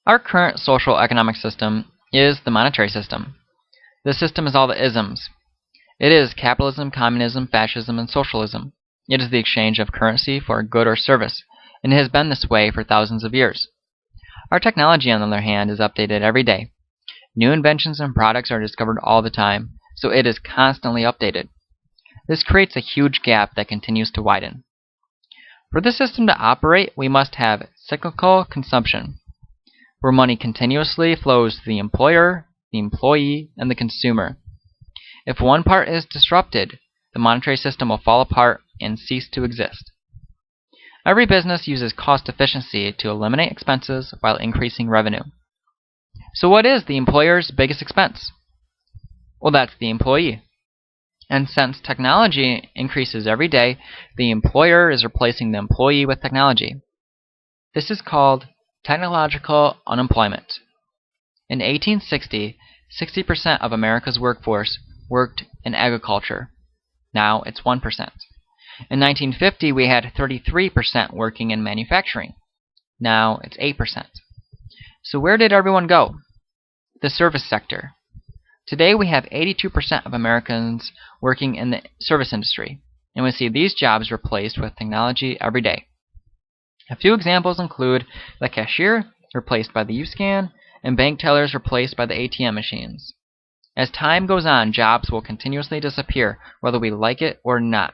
Our current social economic system is the monetary system. This system is all the isms. It is capitalism, communism, fascism, and socialism. It is the exchange of currency for a good or service, and it has been this way for thousands of years. Our technology, on the other hand, is updated every day. New inventions and products are discovered all the time, so it is constantly updated. This creates a huge gap that continues to widen. For this system to operate, we must have cyclical consumption, where money continuously flows to the employer, the employee, and the consumer. If one part is disrupted, the monetary system will fall apart and cease to exist. Every business uses cost efficiency to eliminate expenses while increasing revenue. So what is the employer's biggest expense? Well, that's the employee. And since technology increases every day, the employer is replacing the employee with technology. This is called technological unemployment. In 1860, 60% of America's workforce worked in agriculture. Now it's 1%. In 1950, we had 33% working in manufacturing. Now it's 8%. So where did everyone go? The service sector. Today we have 82% of Americans working in the service industry, and we see these jobs replaced with technology every day. A few examples include the cashier replaced by the U.S.A, and bank tellers replaced by the ATM machines. As time goes on, jobs will continuously disappear whether we like it or not.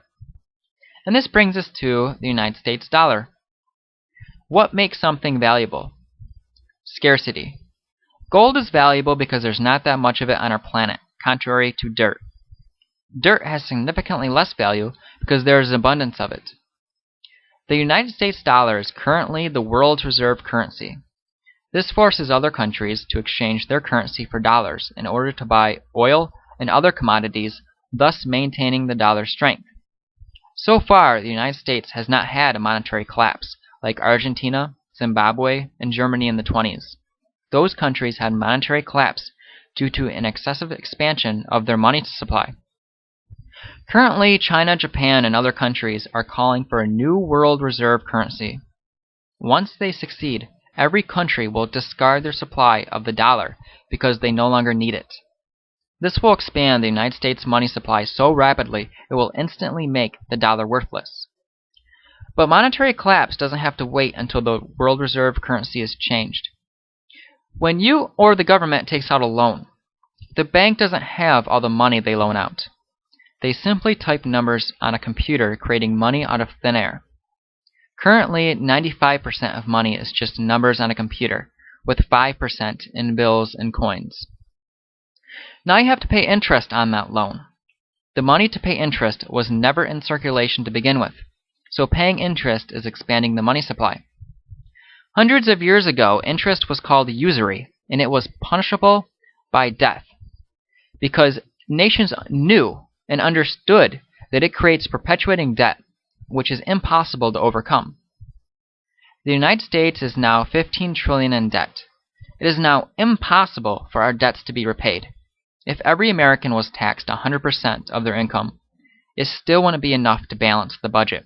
And this brings us to the United States dollar. What makes something valuable? Scarcity. Gold is valuable because there's not that much of it on our planet, contrary to dirt. Dirt has significantly less value because there is abundance of it. The United States dollar is currently the world's reserve currency. This forces other countries to exchange their currency for dollars in order to buy oil and other commodities, thus maintaining the dollar's strength. So far, the United States has not had a monetary collapse like Argentina, Zimbabwe, and Germany in the 1920s. Those countries had monetary collapse due to an excessive expansion of their money supply. Currently, China, Japan, and other countries are calling for a new world reserve currency. Once they succeed, every country will discard their supply of the dollar because they no longer need it. This will expand the United States money supply so rapidly it will instantly make the dollar worthless. But monetary collapse doesn't have to wait until the world reserve currency is changed. When you or the government takes out a loan, the bank doesn't have all the money they loan out. They simply type numbers on a computer, creating money out of thin air. Currently, 95% of money is just numbers on a computer, with 5% in bills and coins. Now you have to pay interest on that loan. The money to pay interest was never in circulation to begin with, so paying interest is expanding the money supply. Hundreds of years ago, interest was called usury, and it was punishable by death, because nations knew and understood that it creates perpetuating debt, which is impossible to overcome. The United States is now $15 trillion in debt. It is now impossible for our debts to be repaid. If every American was taxed 100% of their income, it still wouldn't be enough to balance the budget.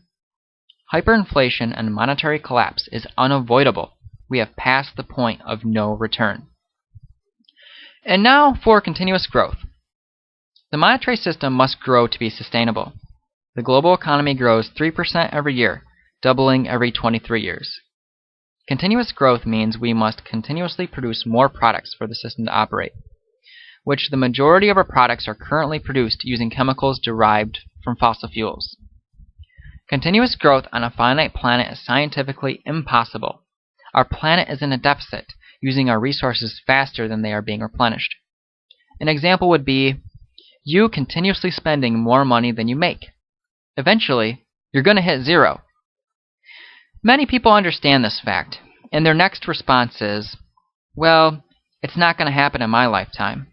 Hyperinflation and monetary collapse is unavoidable. We have passed the point of no return. And now for continuous growth. The monetary system must grow to be sustainable. The global economy grows 3% every year, doubling every 23 years. Continuous growth means we must continuously produce more products for the system to operate, which the majority of our products are currently produced using chemicals derived from fossil fuels. Continuous growth on a finite planet is scientifically impossible. Our planet is in a deficit, using our resources faster than they are being replenished. An example would be you continuously spending more money than you make. Eventually, you're going to hit zero. Many people understand this fact, and their next response is, well, it's not going to happen in my lifetime.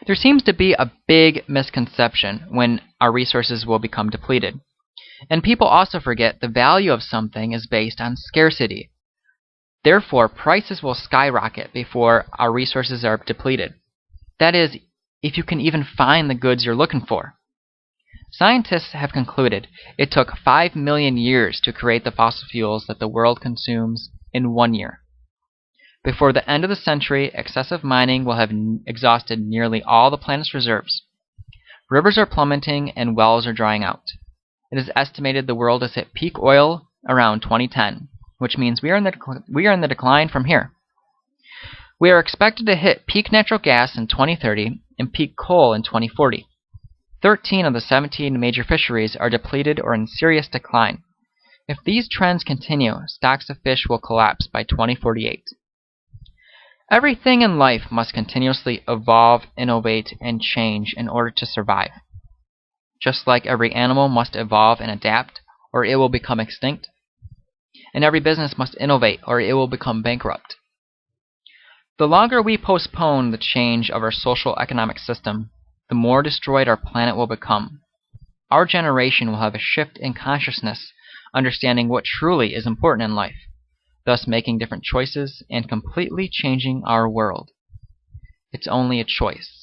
There seems to be a big misconception when our resources will become depleted. And people also forget the value of something is based on scarcity. Therefore, prices will skyrocket before our resources are depleted. That is, if you can even find the goods you're looking for. Scientists have concluded it took 5 million years to create the fossil fuels that the world consumes in 1 year. Before the end of the century, excessive mining will have exhausted nearly all the planet's reserves. Rivers are plummeting and wells are drying out. It is estimated the world has hit peak oil around 2010, which means we are in the decline from here. We are expected to hit peak natural gas in 2030 and peak coal in 2040. 13 of the 17 major fisheries are depleted or in serious decline. If these trends continue, stocks of fish will collapse by 2048. Everything in life must continuously evolve, innovate, and change in order to survive. Just like every animal must evolve and adapt, or it will become extinct, and every business must innovate, or it will become bankrupt. The longer we postpone the change of our social economic system, the more destroyed our planet will become. Our generation will have a shift in consciousness, understanding what truly is important in life, thus making different choices and completely changing our world. It's only a choice.